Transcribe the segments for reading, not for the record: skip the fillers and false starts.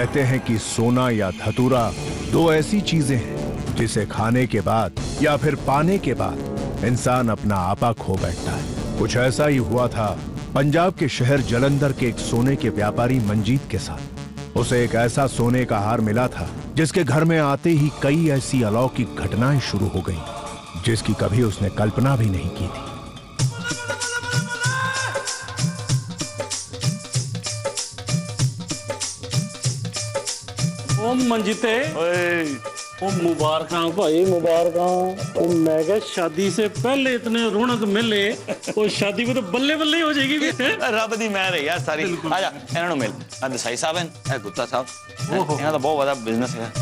कहते हैं कि सोना या धतूरा दो ऐसी चीजें हैं जिसे खाने के बाद या फिर पाने के बाद इंसान अपना आपा खो बैठता है। कुछ ऐसा ही हुआ था पंजाब के शहर जलंधर के एक सोने के व्यापारी मंजीत के साथ। उसे एक ऐसा सोने का हार मिला था जिसके घर में आते ही कई ऐसी अलौकिक घटनाएं शुरू हो गईं, जिसकी कभी उसने कल्पना भी नहीं की थी। ओ मंजीते, ओ मुबारक भाई मुबारक। ओ मैं क्या शादी से पहले इतने रौनक मिले, ओ शादी में तो बल्ले बल्ले ही हो जाएगी। रब दी मेहर है यार सारी। आजा इन्हां नूं मिल। दसाई साहब हैं, ए गुप्ता साहब, इन्हां दा बहुत बड़ा बिजनेस है।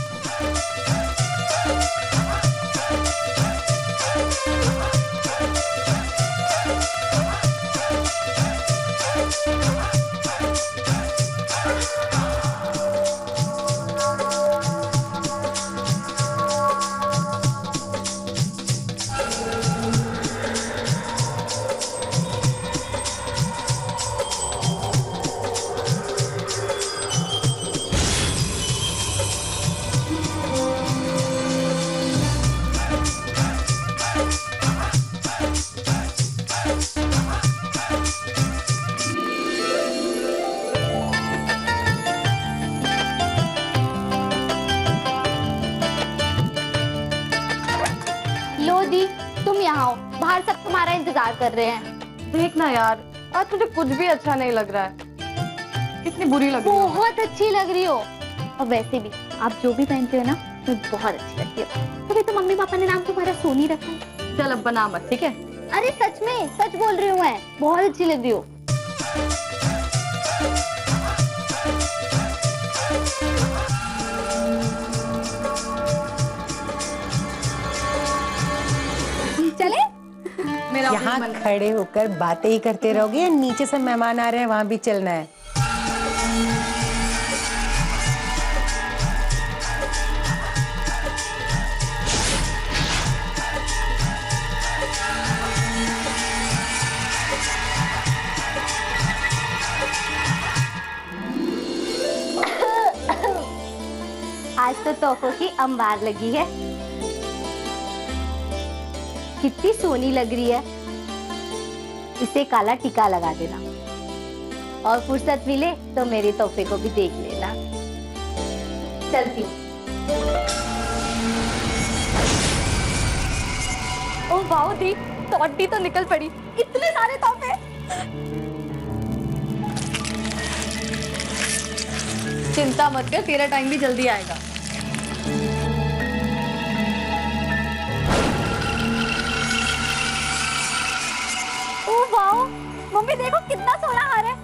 बाहर सब तुम्हारा इंतजार कर रहे हैं। देखना यार, आज मुझे कुछ भी अच्छा नहीं लग रहा है। कितनी बुरी लग रही हो। बहुत अच्छी लग रही हो। और वैसे भी आप जो भी पहनते हो ना, तो बहुत अच्छी लगती हो। तभी तो मम्मी पापा ने नाम तुम्हारा सोनी रखा है। चल अब बना मत, ठीक है? अरे सच में, सच बोल रही हूँ मैं, बहुत अच्छी लग रही हो। चले? यहाँ खड़े होकर बातें ही करते रहोगे, नीचे से मेहमान आ रहे हैं, वहां भी चलना है। आज तो तोहफों की अंबार लगी है। कितनी सोनी लग रही है। इसे काला टीका लगा देना और फुर्सत मिले तो मेरे तोहफे को भी देख लेना। चलती हूँ। ओह वाओ दी, तोड़ी तो निकल पड़ी। इतने सारे तोहफे। चिंता मत कर, तेरा टाइम भी जल्दी आएगा। मम्मी देखो कितना सोना हार है।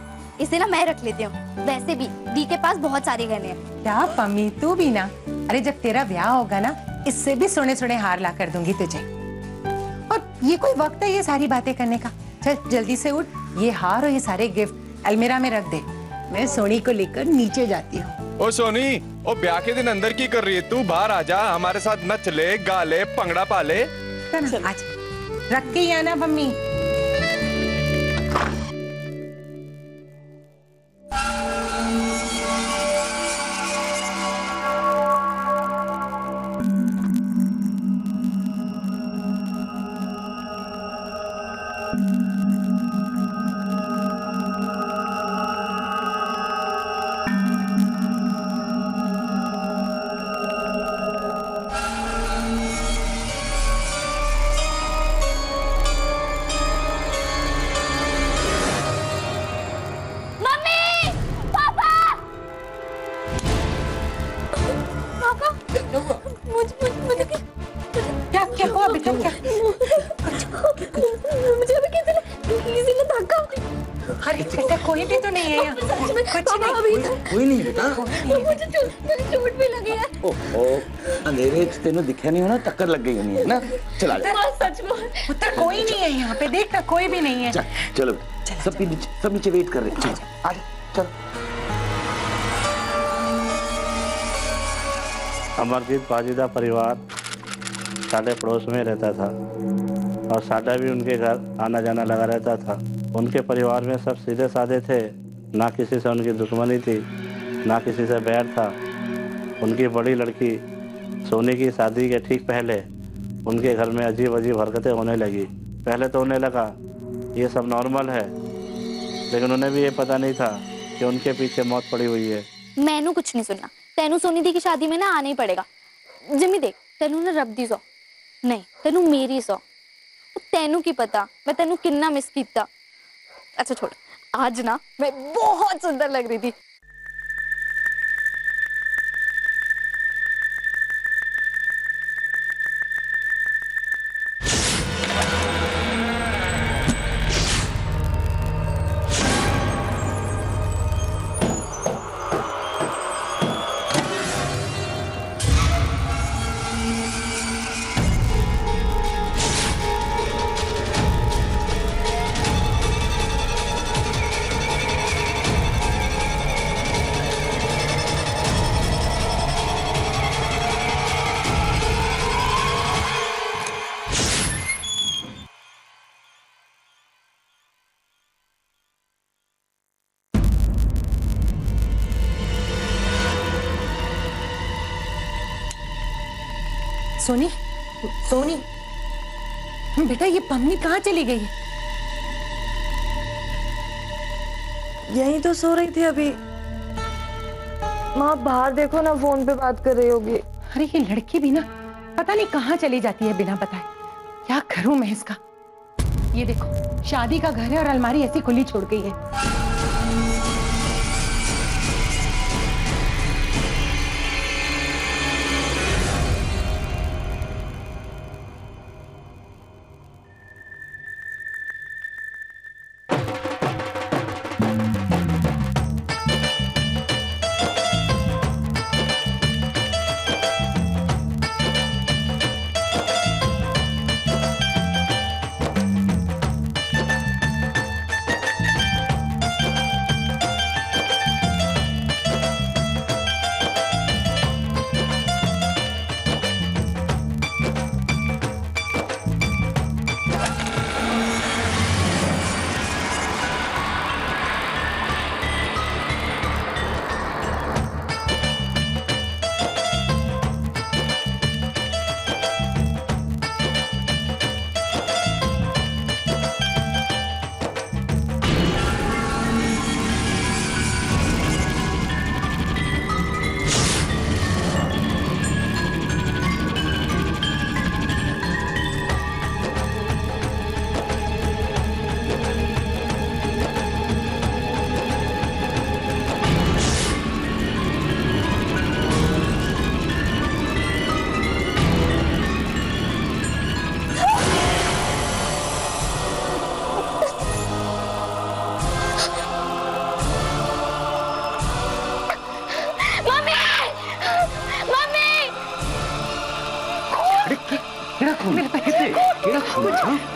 इसे ना मैं रख लेती हूँ। वैसे भी दी के पास बहुत सारे गहने हैं। क्या पम्मी, तू भी ना। अरे जब तेरा ब्याह होगा ना, इससे भी सोने सोने हार ला कर दूंगी तुझे। और ये कोई वक्त है ये सारी बातें करने का? चल जल्दी से उठ, ये हार और ये सारे गिफ्ट अलमीरा में रख दे। मैं सोनी को लेकर नीचे जाती हूँ। ओ सोनी, ओ ब्याह के दिन अंदर की कर रही है तू? बाहर आजा, हमारे साथ नच ले, गा ले, पंगड़ा पा ले। आज रख के ही आना मम्मी। क्या हुआ बेटा? क्या? मुझे अभी किसी ने धक्का। अरे बेटा कोई भी तो नहीं है यहाँ। कुछ नहीं। कोई नहीं बेटा। मुझे चोट भी लगी है। ओहो, अंधेरे में तेनों दिखा नहीं होना, टक्कर लग गई होनी है ना। चला ले। सच में पुत्र कोई नहीं है यहाँ पे, देख ना कोई भी नहीं है। चलो सब नीचे वेट कर रहे हैं। चल चल। अमरजीत बाजीदा परिवार साढ़े पड़ोस में रहता था और साढ़ा भी उनके घर आना जाना लगा रहता था। उनके परिवार में सब सीधे साधे थे, ना किसी से उनकी दुश्मनी थी, ना किसी से बैर था। उनकी बड़ी लड़की सोनी की शादी के ठीक पहले उनके घर में अजीब अजीब हरकतें होने लगी। पहले तो उन्हें लगा ये सब नॉर्मल है, लेकिन उन्हें भी ये पता नहीं था कि उनके पीछे मौत पड़ी हुई है। मैनू कुछ नहीं सुनना, तेनू सोनी दी की शादी में ना आना ही पड़ेगा। जिम्मी देख, तेनू ना रब दी सौ नहीं, तेनू मेरी सौ। तेनू की पता मैं तेनू कितना मिस कीता। अच्छा छोड़, आज ना मैं बहुत सुंदर लग रही थी। सोनी, सोनी, बेटा ये पम्मी कहाँ चली गई? यहीं तो सो रही थी अभी। माँ बाहर देखो ना, फोन पे बात कर रही होगी। अरे ये लड़की भी ना पता नहीं कहाँ चली जाती है बिना बताए। क्या करूं मैं इसका? ये देखो, शादी का घर है और अलमारी ऐसी खुली छोड़ गई है।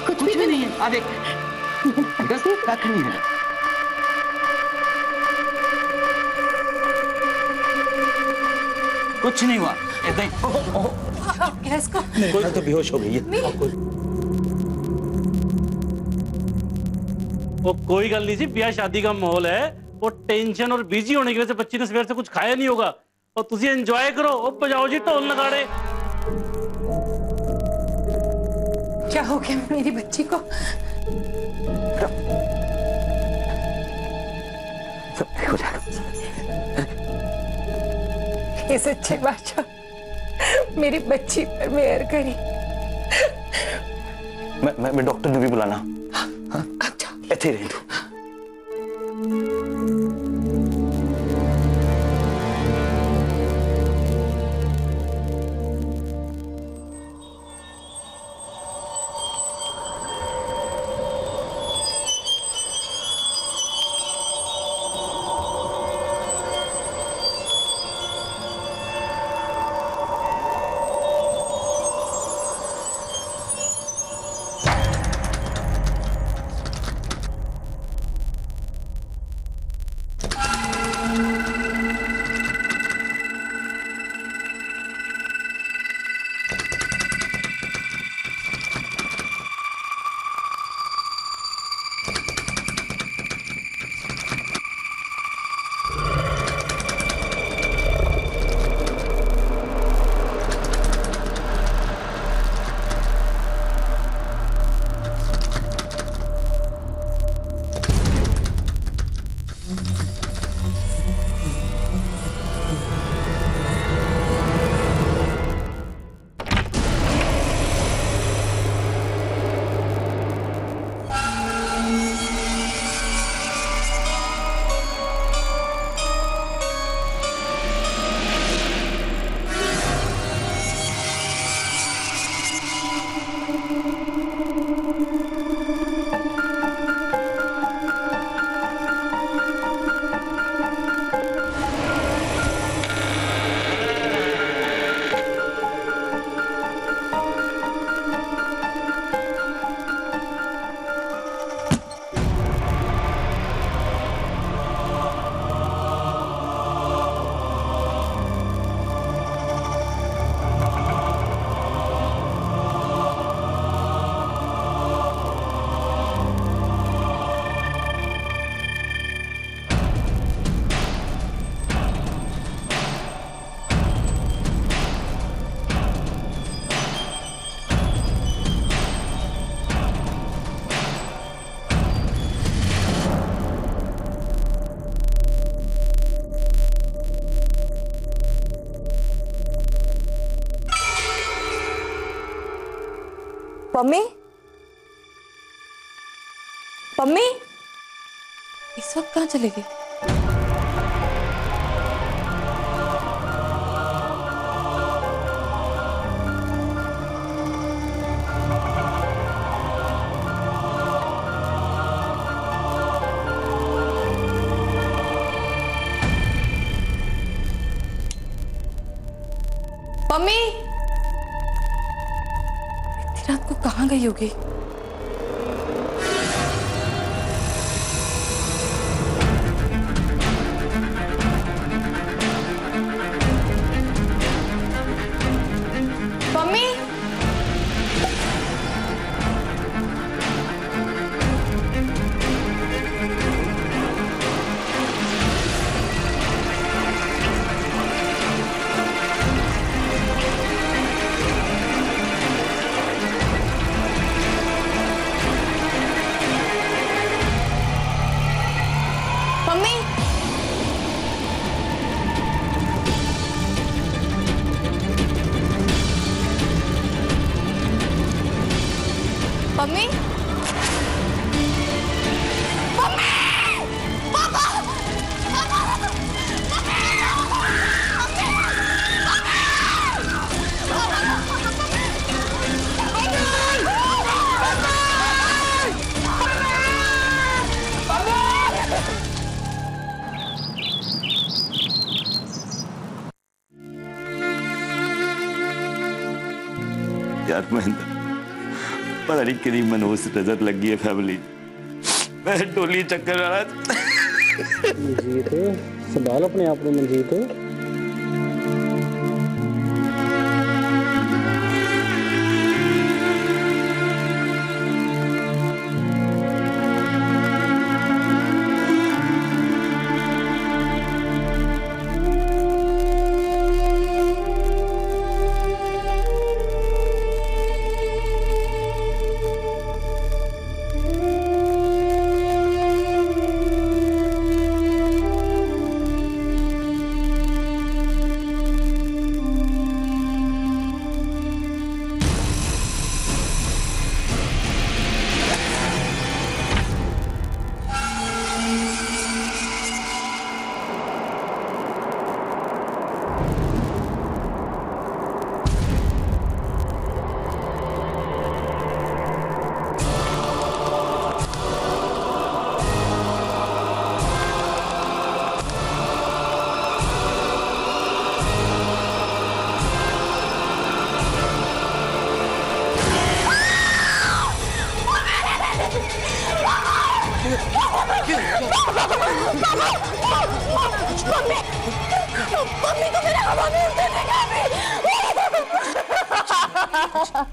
कुछ भी नहीं है। आ देख, कख नहीं है। कुछ नहीं हुआ, ऐसा ही। इसको कोई तो बेहोश हो गई है। वो कोई गल नहीं जी, ब्याह शादी का माहौल है। वो टेंशन और बिजी होने की वजह से बच्ची ने सवेर से कुछ खाया नहीं होगा। और तुम एंजॉय करो और बजाओ जी ढोल नगाड़े। क्या हो गया मेरी बच्ची को? हो जाएगा। ये सच्चे बादशाह मेरी बच्ची पर मेहर करी। मैं डॉक्टर ने भी बुलाना। ऐसे रही तू। पम्मी, पम्मी इस वक्त कहाँ चले गई? मम्मी इतनी रात को कहाँ गई होगी? मम्मी मम्मी यार महेंद्र, पता नहीं कितनी मनहूस नजर लगी है फैमिली। मैं टोली चक्कर वाला। मंजीत संभाल अपने आप को मंजीत।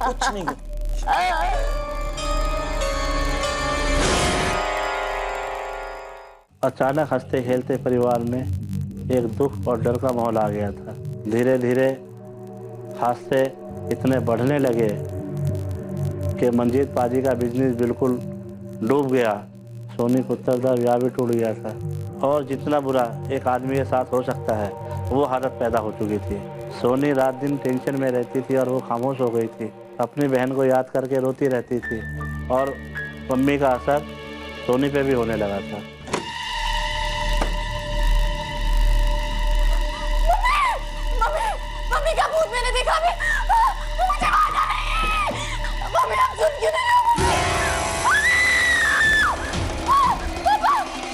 कुछ नहीं। अचानक हंसते खेलते परिवार में एक दुख और डर का माहौल आ गया था। धीरे धीरे हादसे इतने बढ़ने लगे कि मंजीत पाजी का बिजनेस बिल्कुल डूब गया। सोनी पुत्र का ब्याह भी टूट गया था और जितना बुरा एक आदमी के साथ हो सकता है वो हालत पैदा हो चुकी थी। सोनी रात दिन टेंशन में रहती थी और वो खामोश हो गई थी। अपनी बहन को याद करके रोती रहती थी और मम्मी का असर सोनी पे भी होने लगा था। मम्मी का भूत मैंने देखा। मुझे मारना नहीं। मम्मी आप सुन क्यों नहीं?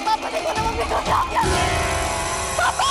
पापा देखो ना, मम्मी को क्या हो गया? पापा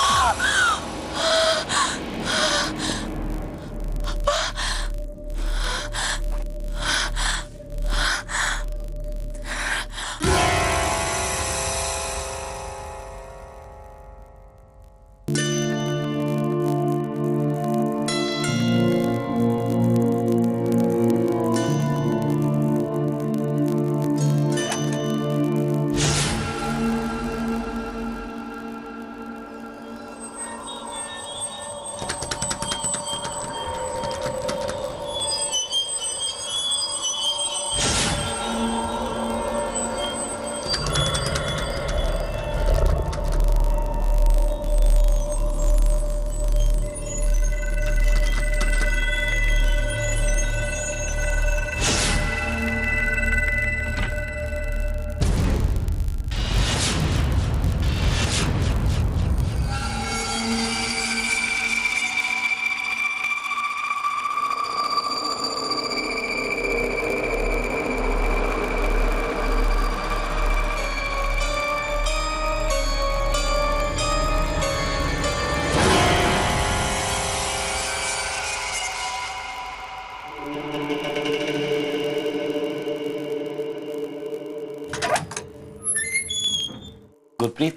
गुरप्रीत,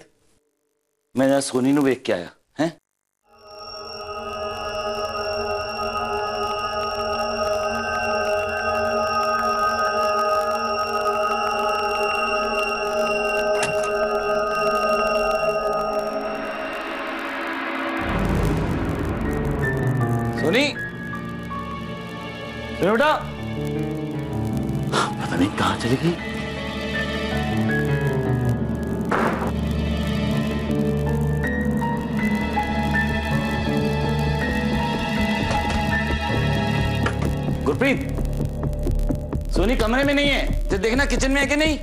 मैं जरा सोनी नूं वेख के आया हैं। सोनी, बेटा, पता नहीं कहां चली गई। गुरप्रीत, सोनी कमरे में नहीं है, तो देखना किचन में है कि नहीं।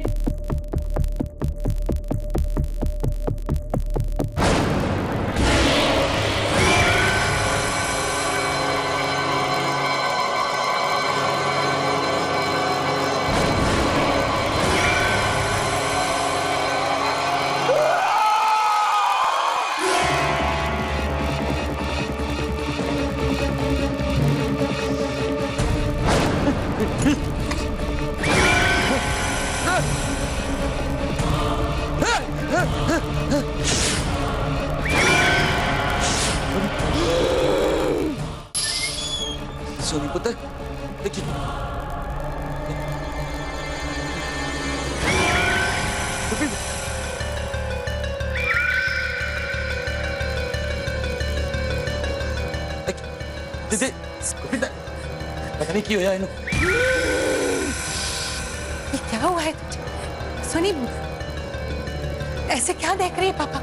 सोनी पुत्र, देखिए पता नहीं क्यों यार। ये क्या हुआ है? सोनी, ऐसे क्या देख रही है पापा?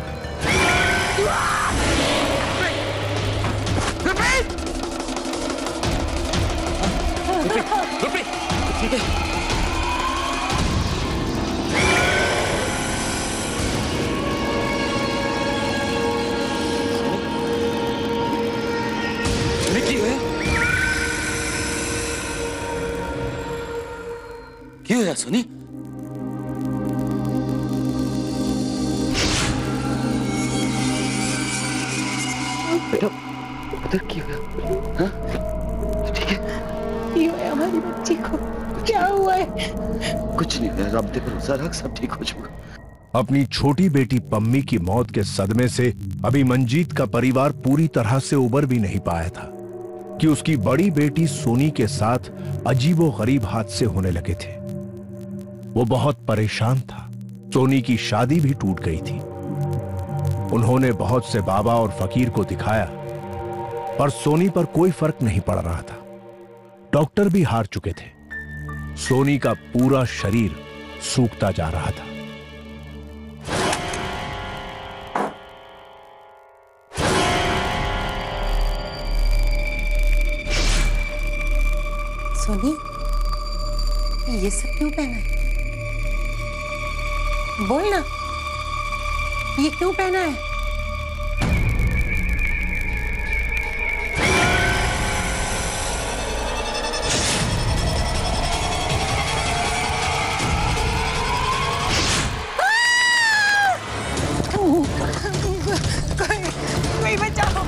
ठीक है। क्यों है सोनी? बेटा उधर क्यों है? हाँ? ठीक है? क्यों है हमारी बच्ची को? क्या हुआ है? कुछ नहीं हुआ, रब दे भरोसा रख, सब ठीक हो जाएगा। अपनी छोटी बेटी पम्मी की मौत के सदमे से अभी मंजीत का परिवार पूरी तरह से उबर भी नहीं पाया था कि उसकी बड़ी बेटी सोनी के साथ अजीबोगरीब हादसे होने लगे थे। वो बहुत परेशान था। सोनी की शादी भी टूट गई थी। उन्होंने बहुत से बाबा और फकीर को दिखाया, पर सोनी पर कोई फर्क नहीं पड़ रहा था। डॉक्टर भी हार चुके थे। सोनी का पूरा शरीर सूखता जा रहा था। सोनी, ये सब क्यों पहना है? बोल ना, ये क्यों पहना है? कोई बचाओ।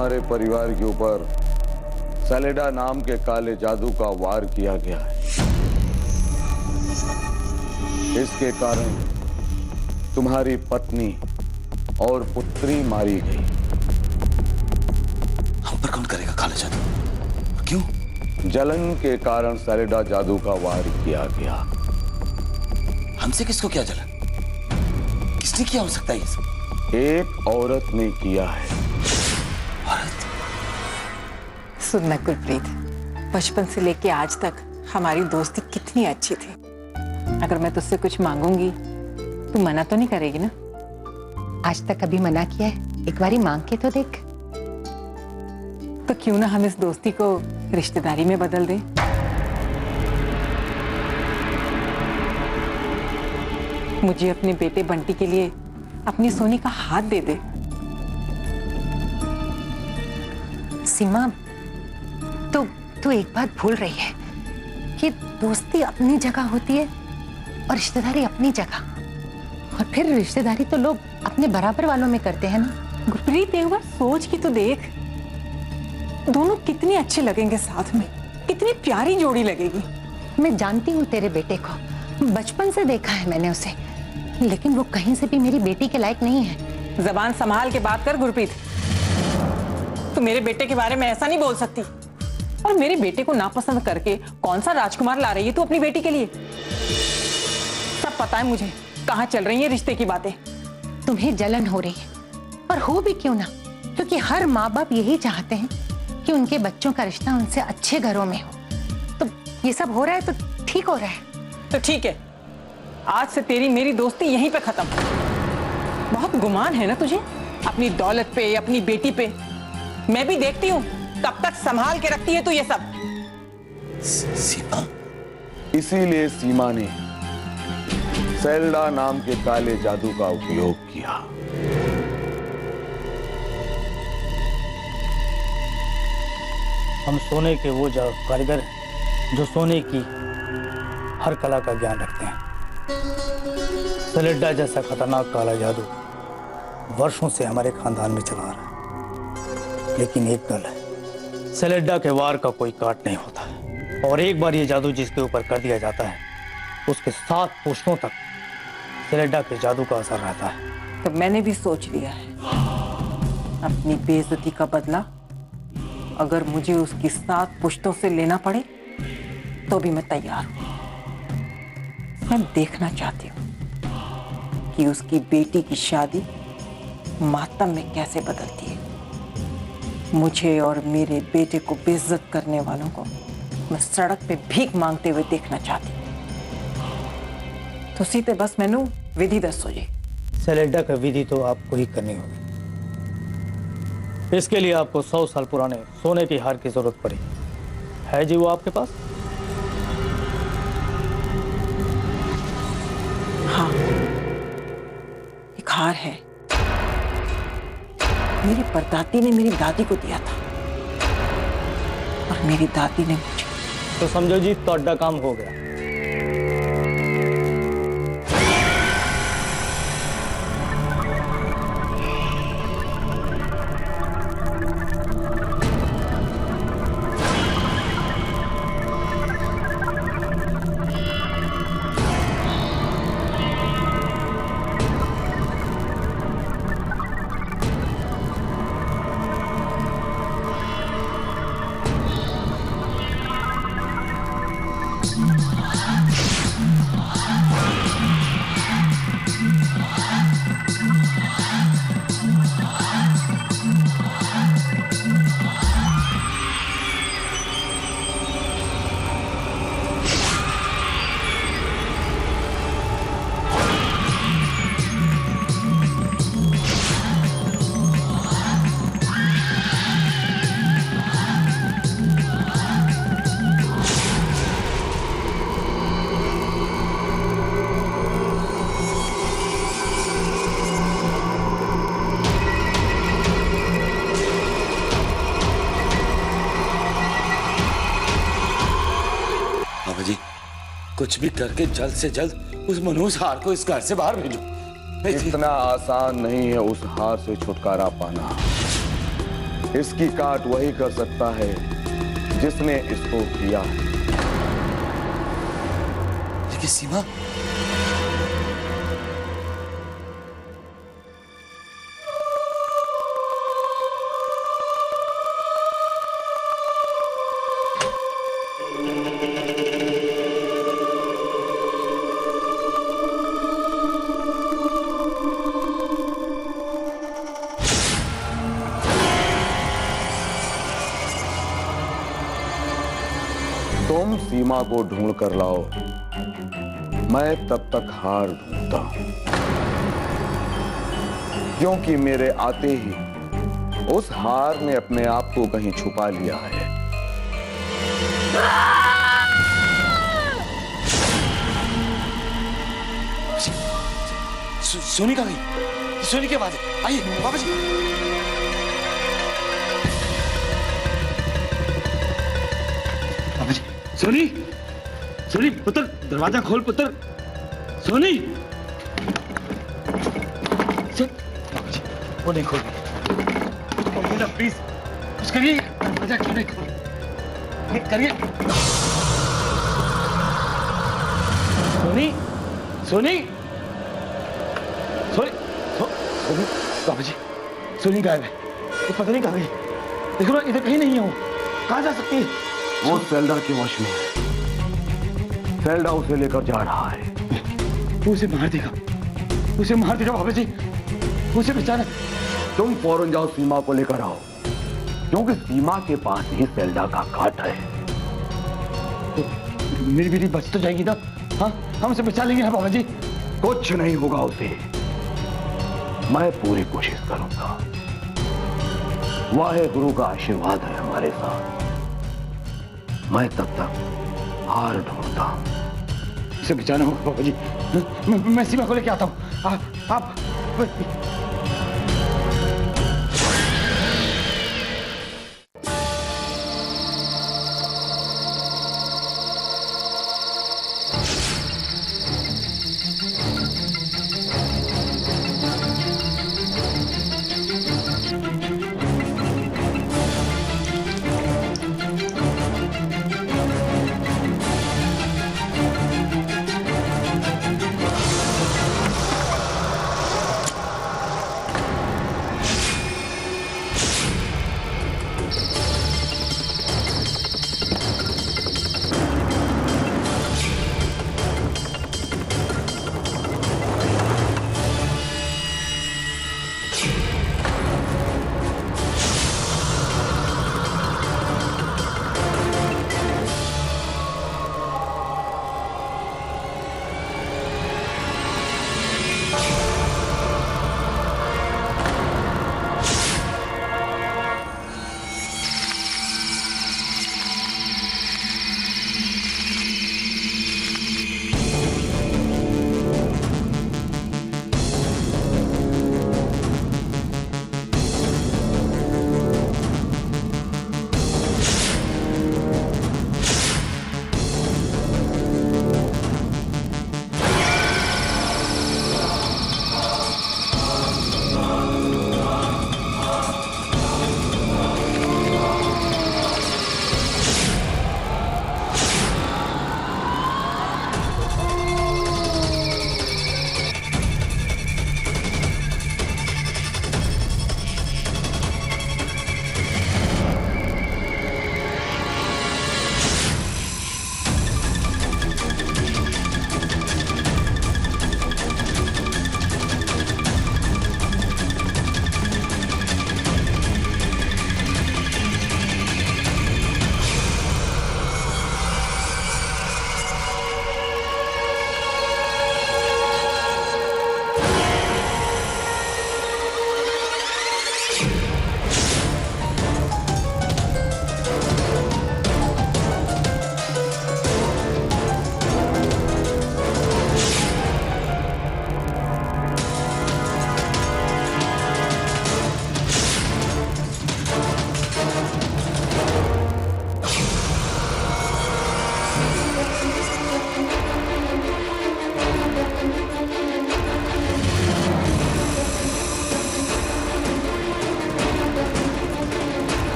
तुम्हारे परिवार के ऊपर सेलेडा नाम के काले जादू का वार किया गया है। इसके कारण तुम्हारी पत्नी और पुत्री मारी गई। हम पर कौन करेगा काला जादू? क्यों? जलन के कारण सेलेडा जादू का वार किया गया। हमसे किसको क्या जलन? किसने किया हो सकता है ये सब? एक औरत ने किया है। औरत? सुनना गुरप्रीत, बचपन से लेके आज तक हमारी दोस्ती कितनी अच्छी थी। अगर मैं तुझसे कुछ मांगूंगी तू मना तो नहीं करेगी ना? आज तक कभी मना किया है? एक बारी मांग के तो देख। तो क्यों ना हम इस दोस्ती को रिश्तेदारी में बदल दें? मुझे अपने बेटे बंटी के लिए अपनी सोनी का हाथ दे दे। सीमा, तू एक बात भूल रही है कि दोस्ती अपनी जगह होती है और रिश्तेदारी अपनी जगह। और फिर रिश्तेदारी तो लोग अपने बराबर वालों में करते हैं ना। गुरप्रीत, एक बार सोच के तो देख, दोनों कितने अच्छे लगेंगे साथ में, कितनी प्यारी जोड़ी लगेगी। मैं जानती हूँ तेरे बेटे को, बचपन से देखा है मैंने उसे, लेकिन वो कहीं से भी मेरी बेटी के लायक नहीं है। जबान संभाल के बात कर गुरप्रीत। तू मेरे बेटे के बारे में ऐसा नहीं बोल सकती। और मेरे बेटे को नापसंद करके कौन सा राजकुमार ला रही है तू अपनी बेटी के लिए? सब पता है मुझे कहाँ चल रही है रिश्ते की बातें। तुम्हें जलन हो रही है, और हो भी क्यों ना, क्योंकि हर माँ बाप यही चाहते हैं कि उनके बच्चों का रिश्ता उनसे अच्छे घरों में हो। तो ये सब हो रहा है तो ठीक हो रहा है। तो ठीक है, आज से तेरी मेरी दोस्ती यहीं पे खत्म। बहुत गुमान है ना तुझे अपनी दौलत पे, अपनी बेटी पे। मैं भी देखती हूँ कब तक संभाल के रखती है तू ये सब। सीमा, इसीलिए सीमा ने सेलेडा नाम के काले जादू का उपयोग किया। हम सोने के वो कारीगर हैं जो सोने की हर कला का ज्ञान रखते हैं। सेलेडा जैसा खतरनाक काला जादू वर्षों से हमारे खानदान में चला आ रहा है, लेकिन एक गल है, सेलेडा के वार का कोई काट नहीं होता है। और एक बार ये जादू जिसके ऊपर कर दिया जाता है, उसके 7 पुश्तों तक सेलेडा के जादू का असर रहता है। तो मैंने भी सोच लिया है, अपनी बेइज्जती का बदला अगर मुझे उसकी 7 पुश्तों से लेना पड़े तो भी मैं तैयार हूं। मैं देखना चाहती हूं कि उसकी बेटी की शादी मातम में कैसे बदलती है। मुझे और मेरे बेटे को बेइज्जत करने वालों को मैं सड़क पे भीख मांगते हुए देखना चाहती हूँ। तो सीते बस मैनू विधि दसो जी। सेलेडा का विधि तो आपको ही करनी होगी। इसके लिए आपको 100 साल पुराने सोने के हार की जरूरत पड़ी है जी, वो आपके पास? हाँ, एक हार है, मेरी परदादी ने मेरी दादी को दिया था और मेरी दादी ने मुझे। तो समझो जी, ਤੁਹਾਡਾ काम हो गया। कुछ भी करके जल्द से जल्द उस मनहूस हार को इस घर से बाहर भेजो। इतना आसान नहीं है उस हार से छुटकारा पाना। इसकी काट वही कर सकता है जिसने इसको किया है। लेकिन सीमा, तुम सीमा को ढूंढ कर लाओ, मैं तब तक हार ढूंढता हूं, क्योंकि मेरे आते ही उस हार ने अपने आप को कहीं छुपा लिया है। सोनी कहाँ गई? सोनी की आवाज है, आइए बाबा जी। बाबा जी, सोनी, सोनी पुत्र, दरवाजा खोल पुत्र। सोनी, बाबा जी, वो नहीं खोल, बेटा प्लीज कुछ करिए, दरवाजा क्यों नहीं खोल, करिए। सोनी, सोनी, सोनी, सोनी, बाबा जी, सोनी गायब है, वो पता नहीं कहाँ गई। देखो ना, इधर कहीं नहीं है वो, कहाँ जा सकती है? वो सेल्डा के वश में है, सेल्डा उसे लेकर जा रहा है। वो उसे मार देगा, उसे मार देगा बाबा जी, उसे बचाना। तुम फौरन जाओ, सीमा को लेकर आओ, क्योंकि सीमा के पास ही सेल्डा का काट है। तो मेरी बेटी बच तो जाएगी ना? हाँ, हम उसे बचा लेंगे ना बाबा जी। कुछ नहीं होगा उसे, मैं पूरी कोशिश करूंगा। वाहे गुरु का आशीर्वाद है हमारे साथ। मैं तब तक हार ढूंढता हूं। इसे बचाना होगा बाबा जी। मैं सीमा को लेके आता हूँ। आप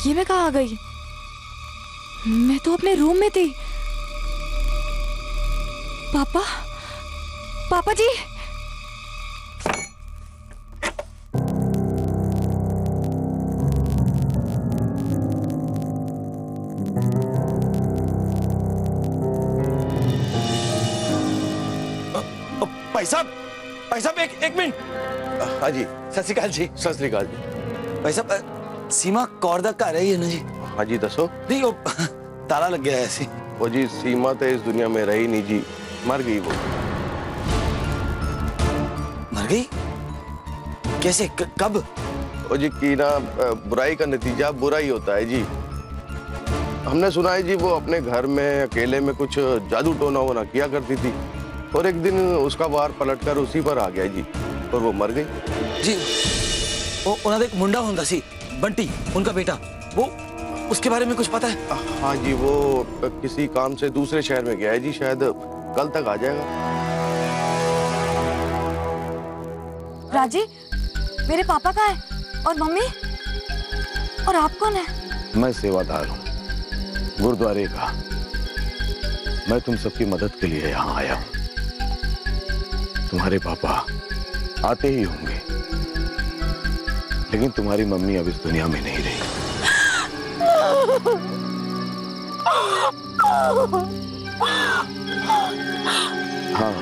ये मैं कहाँ आ गई? मैं तो अपने रूम में थी। पापा, पापा जी। भाई साहब एक मिनट। हाँ जी, सत श्री अकाल जी। सत श्री अकाल जी। भाई साहब सीमा कौर दा घर है ये ना जी? हाँ जी दसो। नहीं वो ताला लग गया है ऐसे। वो जी सीमा तो इस दुनिया में रही नहीं जी, मर गई वो। मर गई? कैसे कब? वो जी की ना बुराई का नतीजा बुरा ही होता है जी। हमने सुना है जी वो अपने घर में अकेले में कुछ जादू टोना वोना किया करती थी और एक दिन उसका वार पलटकर उसी पर आ गया जी और वो मर गई जी। वो उन्होंने एक मुंडा होंदा सी, बंटी उनका बेटा, वो उसके बारे में कुछ पता है? हाँ जी, वो किसी काम से दूसरे शहर में गया है जी, शायद कल तक आ जाएगा। राजी, मेरे पापा कहाँ है? और मम्मी? और आप कौन है? मैं सेवादार हूँ गुरुद्वारे का। मैं तुम सबकी मदद के लिए यहाँ आया हूँ। तुम्हारे पापा आते ही होंगे, लेकिन तुम्हारी मम्मी अब इस दुनिया में नहीं रही। हाँ,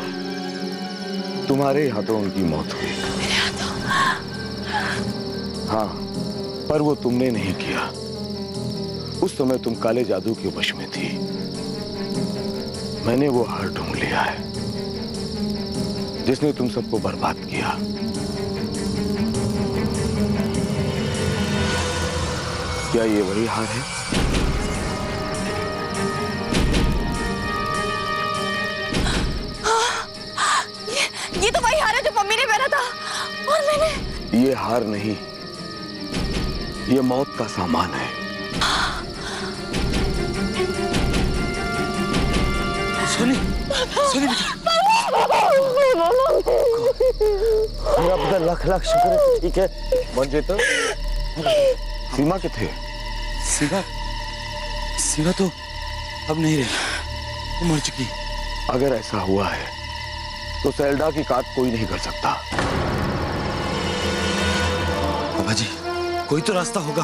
तुम्हारे हाथों उनकी मौत हुई। मेरे हाथों? हाँ, पर वो तुमने नहीं किया। उस समय तुम काले जादू के वश में थी। मैंने वो हार ढूंढ लिया है जिसने तुम सबको बर्बाद किया। क्या ये वही हार है? ये तो वही हार है जो मम्मी ने पहना था और मैंने। ये हार नहीं, ये मौत का सामान है। सुनी, सुनी मेरा बेटा लाख लाख शुक्र है, ठीक है। मंजित, सीमा किथे? सीमा तो अब नहीं रही, वो मर चुकी। अगर ऐसा हुआ है तो सेल्डा की काट कोई नहीं कर सकता। बाबा जी, कोई तो रास्ता होगा।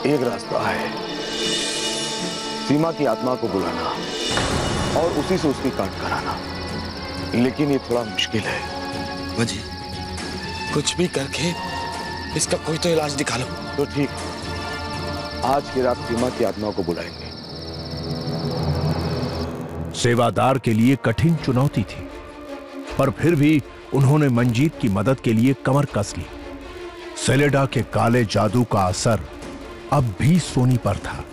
एक रास्ता है, सीमा की आत्मा को बुलाना और उसी से उसकी काट कराना, लेकिन ये थोड़ा मुश्किल है। बाबा जी, कुछ भी करके इसका कोई तो इलाज निकालो। तो ठीक, आज की रात सीमा की आत्मा को बुलाएंगे। सेवादार के लिए कठिन चुनौती थी, पर फिर भी उन्होंने मंजीत की मदद के लिए कमर कस ली। सेलेडा के काले जादू का असर अब भी सोनी पर था।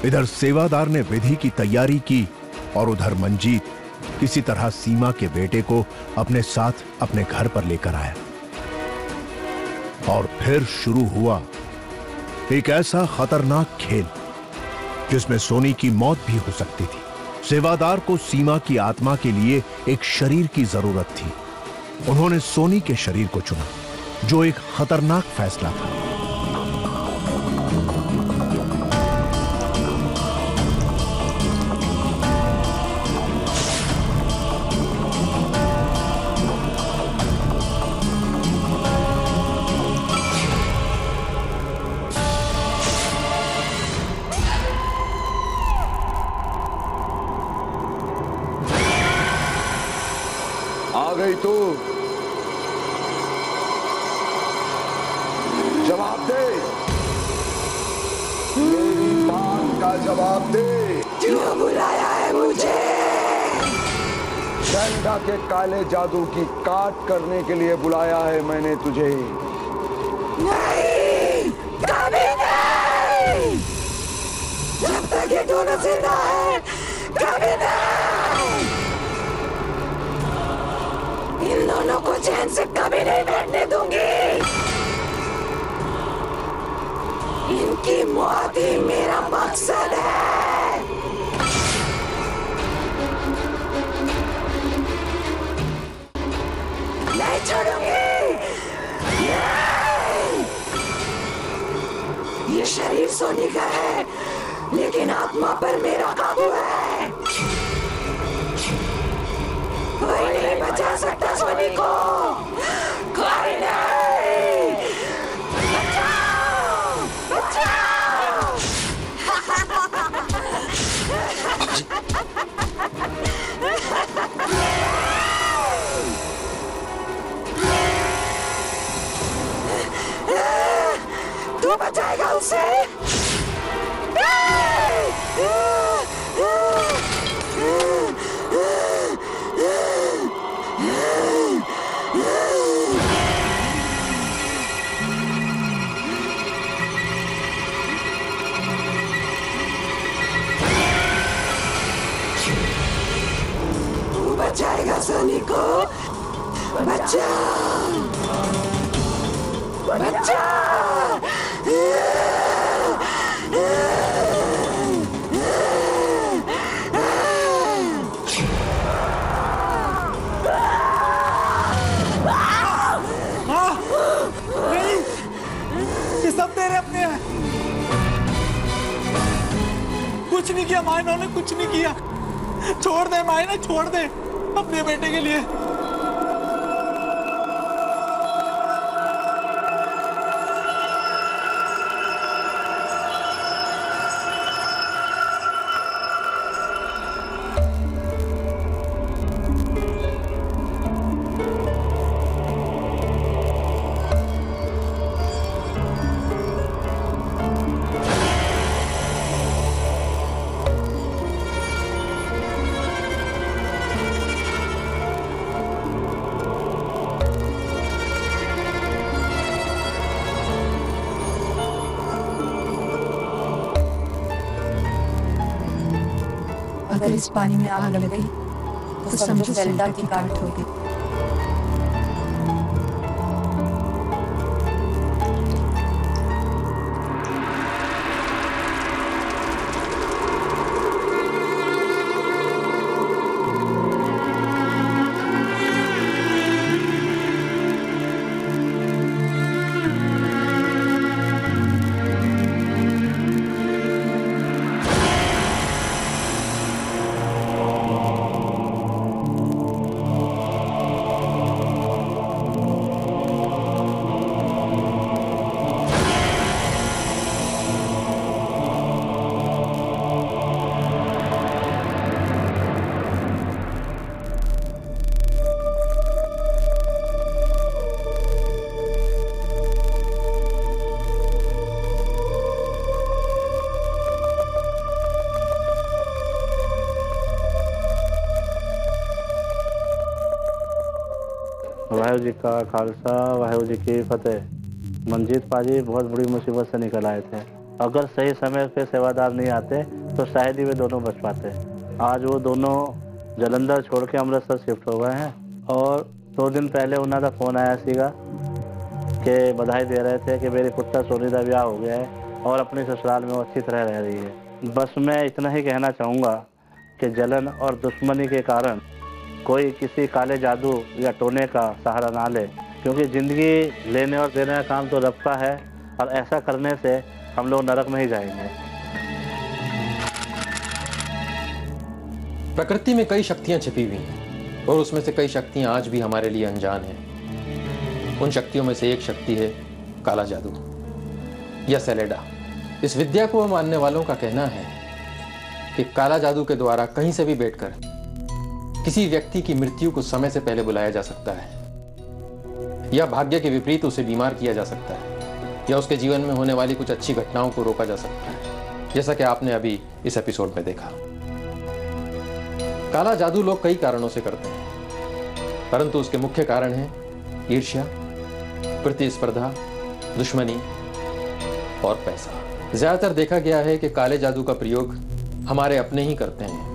इधर सेवादार ने विधि की तैयारी की और उधर मंजीत किसी तरह सीमा के बेटे को अपने साथ अपने घर पर लेकर आया। और फिर शुरू हुआ एक ऐसा खतरनाक खेल जिसमें सोनी की मौत भी हो सकती थी। सेवादार को सीमा की आत्मा के लिए एक शरीर की जरूरत थी। उन्होंने सोनी के शरीर को चुना, जो एक खतरनाक फैसला था। आ गई तू, जवाब दे, मेरी बात का जवाब दे। क्यों बुलाया है मुझे? सेल्डा के काले जादू की काट करने के लिए बुलाया है मैंने तुझे। नहीं, कभी नहीं। जब तक ये दोनों जिंदा है, कभी नहीं। इन दोनों को चैन से कभी नहीं बैठने दूंगी। इनकी मौत ही मेरा मकसद है। नहीं छोड़ूंगी। सोनी का है, लेकिन आत्मा पर मेरा काबू है। कोई नहीं बचा सकता सोनी को, कोई नहीं। बचाओ, बचाओ। तू बचाएगा उसे? तू बचाएगा सोनी को? बचा, बचा। ये सब तेरे अपने हैं। कुछ नहीं किया मायना ने, कुछ नहीं किया। छोड़ दे मायना, छोड़ दे अपने बेटे के लिए। अगर इस पानी में आग लग गई तो समझो ज़ेल्डा की काट होगी। वाहिगुरू जी का खालसा, वाहिगुरू जी की फतेह। मंजीत पाजी बहुत बड़ी मुसीबत से निकल आए थे। अगर सही समय पे सेवादार नहीं आते तो शायद ही वे दोनों बच पाते। आज वो दोनों जलंधर छोड़ के अमृतसर शिफ्ट हो गए हैं और 2 दिन पहले उन्हों का फोन आया सीगा कि बधाई दे रहे थे कि मेरी पुत्र सोनी का ब्याह हो गया है और अपने ससुराल में वो अच्छी तरह रह रही है। बस मैं इतना ही कहना चाहूँगा कि जलन और दुश्मनी के कारण कोई किसी काले जादू या टोने का सहारा ना ले, क्योंकि ज़िंदगी लेने और देने का काम तो रब का है और ऐसा करने से हम लोग नरक में ही जाएंगे। प्रकृति में कई शक्तियां छिपी हुई हैं और उसमें से कई शक्तियां आज भी हमारे लिए अनजान हैं। उन शक्तियों में से एक शक्ति है काला जादू या सेलेडा। इस विद्या को मानने वालों का कहना है कि काला जादू के द्वारा कहीं से भी बैठकर किसी व्यक्ति की मृत्यु को समय से पहले बुलाया जा सकता है, या भाग्य के विपरीत उसे बीमार किया जा सकता है, या उसके जीवन में होने वाली कुछ अच्छी घटनाओं को रोका जा सकता है, जैसा कि आपने अभी इस एपिसोड में देखा। काला जादू लोग कई कारणों से करते हैं, परंतु उसके मुख्य कारण हैं ईर्ष्या, प्रतिस्पर्धा, दुश्मनी और पैसा। ज्यादातर देखा गया है कि काले जादू का प्रयोग हमारे अपने ही करते हैं।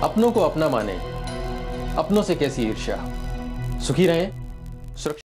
अपनों को अपना माने, अपनों से कैसी ईर्ष्या। सुखी रहें, सुरक्षित